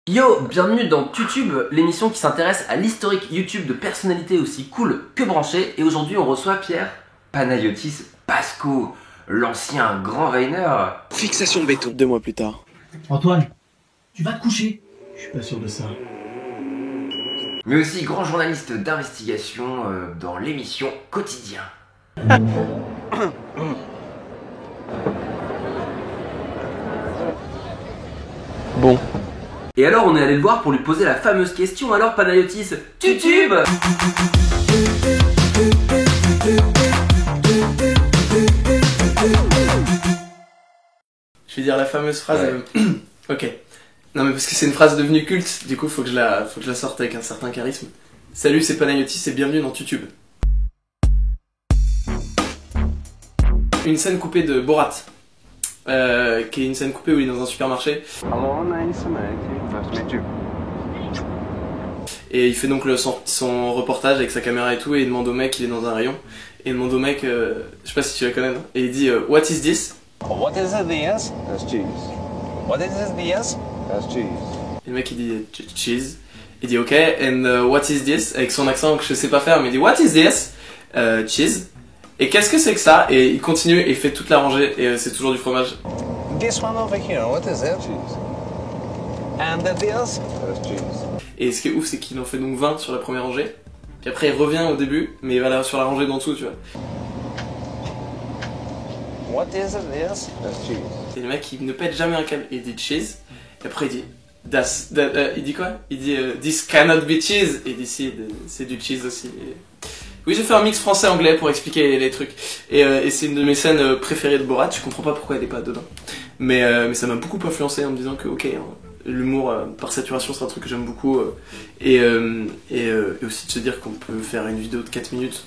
Yo, bienvenue dans TuTube, l'émission qui s'intéresse à l'historique YouTube de personnalités aussi cool que branchées. Et aujourd'hui on reçoit Pierre Panayotis Pasco, l'ancien grand Viner. Fixation béton. 2 mois plus tard. Antoine, tu vas te coucher? Je suis pas sûr de ça. Mais aussi grand journaliste d'investigation dans l'émission Quotidien. Bon. Et alors on est allé le voir pour lui poser la fameuse question. Alors Panayotis, TuTube. Je vais dire la fameuse phrase. Ouais. Ok. Non mais parce que c'est une phrase devenue culte, du coup faut que je la sorte avec un certain charisme. Salut, c'est Panayotis et bienvenue dans TuTube. Une scène coupée de Borat. Qui est une scène coupée où il est dans un supermarché. Et il fait donc son reportage avec sa caméra et tout, et il demande au mec, il est dans un rayon, et il demande au mec, je sais pas si tu la connais, non, et il dit What is this? What is this? That's cheese. What is this? That's cheese. Et le mec il dit cheese. Il dit ok, and what is this? Avec son accent que je sais pas faire, mais il dit what is this? Cheese. Et qu'est-ce que c'est que ça? Et il continue et il fait toute la rangée, et c'est toujours du fromage. This one over here, what is it? Cheese. And this? That's cheese. Et ce qui est ouf, c'est qu'il en fait donc 20 sur la première rangée. Puis après il revient au début, mais il va là sur la rangée d'en dessous, tu vois. What is this? That's cheese. Et le mec il ne pète jamais un câble, il dit cheese. Et après il dit il dit quoi? Il dit this cannot be cheese. Et d'ici c'est du cheese aussi. Et... Oui, j'ai fait un mix français-anglais pour expliquer les trucs. Et c'est une de mes scènes préférées de Borat. Je comprends pas pourquoi elle est pas dedans. Mais ça m'a beaucoup influencé en me disant que ok, hein, l'humour par saturation c'est un truc que j'aime beaucoup. Et aussi de se dire qu'on peut faire une vidéo de 4 minutes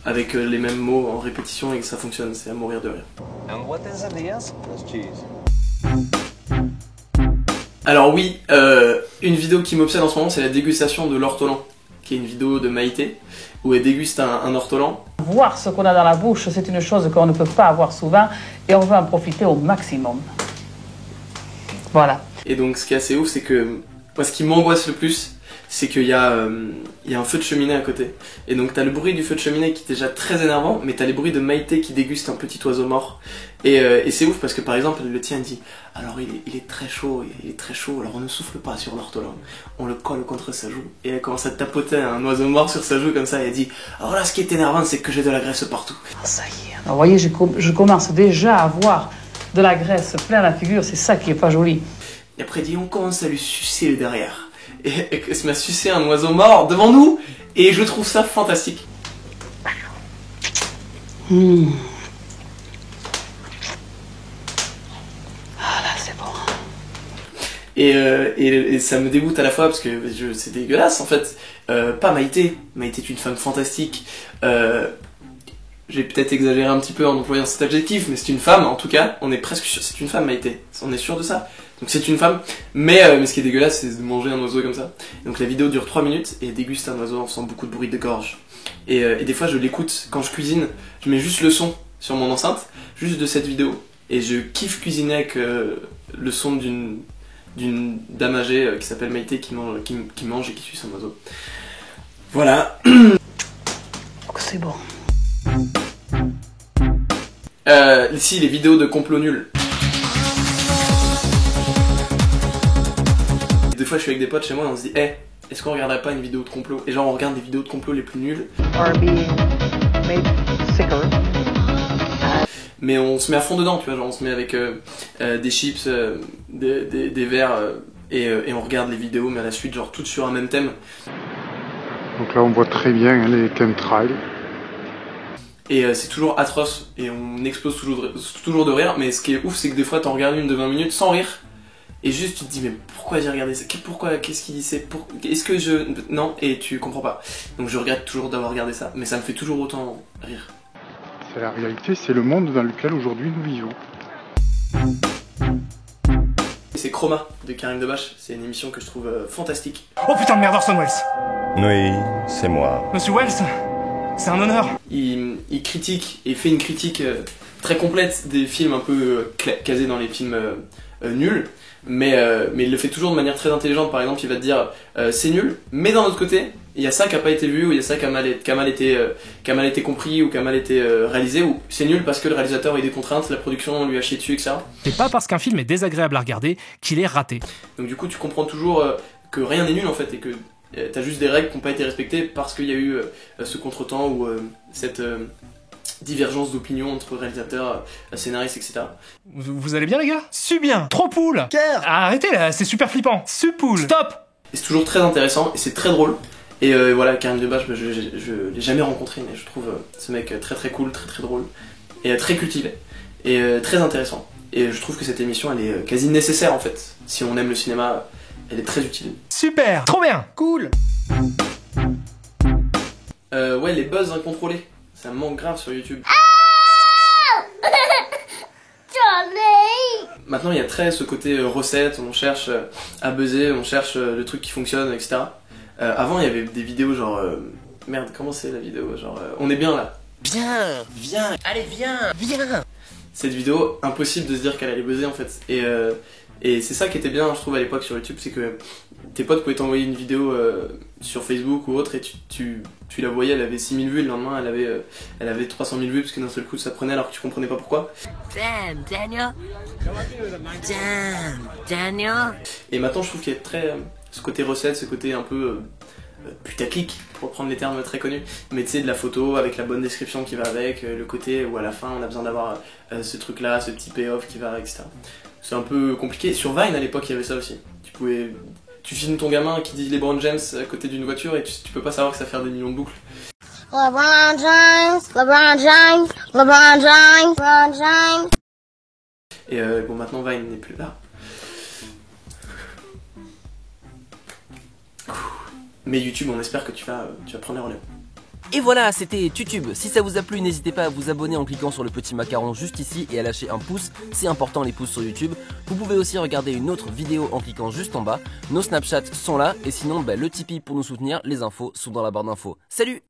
avec les mêmes mots en répétition et que ça fonctionne. C'est à mourir de rire. And what is this? That's cheese. Alors oui, une vidéo qui m'obsède en ce moment, c'est la dégustation de l'ortolan, qui est une vidéo de Maïté, où elle déguste un ortolan. Voir ce qu'on a dans la bouche, c'est une chose qu'on ne peut pas avoir souvent et on veut en profiter au maximum. Voilà. Et donc ce qui est assez ouf, c'est que moi ce qui m'angoisse le plus, c'est qu'il y a un feu de cheminée à côté. Et donc t'as le bruit du feu de cheminée qui est déjà très énervant, mais t'as les bruits de Maïté qui déguste un petit oiseau mort. Et c'est ouf parce que par exemple le tien dit alors il est très chaud, alors on ne souffle pas sur l'ortolan, on le colle contre sa joue. Et elle commence à tapoter un oiseau mort sur sa joue comme ça et elle dit alors là ce qui est énervant c'est que j'ai de la graisse partout. Ça y est. Alors, vous voyez, je commence déjà à avoir de la graisse plein la figure, c'est ça qui est pas joli. Et après il dit on commence à lui sucer le derrière. Et elle se m'a sucé un oiseau mort devant nous et je trouve ça fantastique. Ah là, c'est bon. Et ça me dégoûte à la fois parce que c'est dégueulasse en fait. Pas Maïté. Maïté est une femme fantastique. J'ai peut-être exagéré un petit peu en employant cet adjectif, mais c'est une femme en tout cas. On est presque sûr, c'est une femme Maïté. On est sûr de ça. Donc c'est une femme. Mais ce qui est dégueulasse, c'est de manger un oiseau comme ça. Donc la vidéo dure 3 minutes et déguste un oiseau en faisant beaucoup de bruit de gorge. Et des fois je l'écoute quand je cuisine. Je mets juste le son sur mon enceinte, juste de cette vidéo. Et je kiffe cuisiner avec le son d'une dame âgée qui s'appelle Maïté qui mange et qui suce un oiseau. Voilà. C'est bon. Ici les vidéos de complot nuls. Des fois je suis avec des potes chez moi et on se dit hey, est-ce qu'on regarderait pas une vidéo de complot? Et genre on regarde des vidéos de complot les plus nulles. Mais on se met à fond dedans, tu vois, genre on se met avec des chips, des verres et on regarde les vidéos mais à la suite genre toutes sur un même thème. Donc là on voit très bien les chemtrails. Et c'est toujours atroce et on explose toujours de rire, mais ce qui est ouf c'est que des fois t'en regardes une de 20 minutes sans rire et juste tu te dis mais pourquoi j'ai regardé ça? Qu'est-ce qu'il dit? Est-ce que je... Non, et tu comprends pas. Donc je regrette toujours d'avoir regardé ça, mais ça me fait toujours autant rire. C'est la réalité, c'est le monde dans lequel aujourd'hui nous vivons. C'est Chroma de Karim Debache, c'est une émission que je trouve fantastique. Oh putain de merde, Orson Welles! Oui, c'est moi. Monsieur Welles, c'est un honneur! Il critique et fait une critique très complète des films un peu casés dans les films nul, mais il le fait toujours de manière très intelligente. Par exemple, il va te dire c'est nul, mais d'un autre côté, il y a ça qui a pas été vu, ou il y a ça qui a mal été compris, ou qui a mal été réalisé, ou c'est nul parce que le réalisateur a eu des contraintes, la production lui a chié dessus, etc. C'est pas parce qu'un film est désagréable à regarder qu'il est raté. Donc du coup, tu comprends toujours que rien n'est nul en fait, et que t'as juste des règles qui n'ont pas été respectées parce qu'il y a eu ce contretemps ou cette divergence d'opinion entre réalisateurs, scénaristes, etc. Vous allez bien les gars? Su bien. Trop cool. Arrêtez là, c'est super flippant. Super. Stop. Et c'est toujours très intéressant et c'est très drôle. Et voilà, Karim Debache, je l'ai jamais rencontré, mais je trouve ce mec très très cool, très très drôle, et très cultivé, et très intéressant. Et je trouve que cette émission, elle est quasi nécessaire en fait. Si on aime le cinéma, elle est très utile. Super. Trop bien. Cool. Ouais, les buzz incontrôlés, ça me manque grave sur YouTube. Maintenant, il y a très ce côté recette, on cherche à buzzer, on cherche le truc qui fonctionne, etc. Avant, il y avait des vidéos genre... merde, comment c'est la vidéo? Genre, on est bien là. Viens, viens, allez viens, viens. Cette vidéo, impossible de se dire qu'elle allait buzzer en fait. Et c'est ça qui était bien, je trouve, à l'époque sur YouTube, c'est que tes potes pouvaient t'envoyer une vidéo sur Facebook ou autre, et tu la voyais, elle avait 6000 vues, le lendemain elle avait 300 000 vues, parce que d'un seul coup ça prenait alors que tu comprenais pas pourquoi. Damn, Daniel. Damn, Daniel. Et maintenant je trouve qu'il y a très ce côté recette, ce côté un peu putaclic, pour prendre les termes très connus, mais tu sais, de la photo avec la bonne description qui va avec, le côté où à la fin on a besoin d'avoir ce truc là, ce petit payoff qui va avec, etc. C'est un peu compliqué. Sur Vine à l'époque il y avait ça aussi. Tu filmes ton gamin qui dit LeBron James à côté d'une voiture et tu peux pas savoir que ça va faire des millions de boucles. LeBron James, LeBron James, LeBron James, LeBron James. Et bon, maintenant Vine n'est plus là. Mais YouTube, on espère que tu vas prendre les relais. Et voilà, c'était YouTube. Si ça vous a plu, n'hésitez pas à vous abonner en cliquant sur le petit macaron juste ici et à lâcher un pouce, c'est important les pouces sur YouTube. Vous pouvez aussi regarder une autre vidéo en cliquant juste en bas. Nos Snapchats sont là et sinon le Tipeee pour nous soutenir, les infos sont dans la barre d'infos. Salut!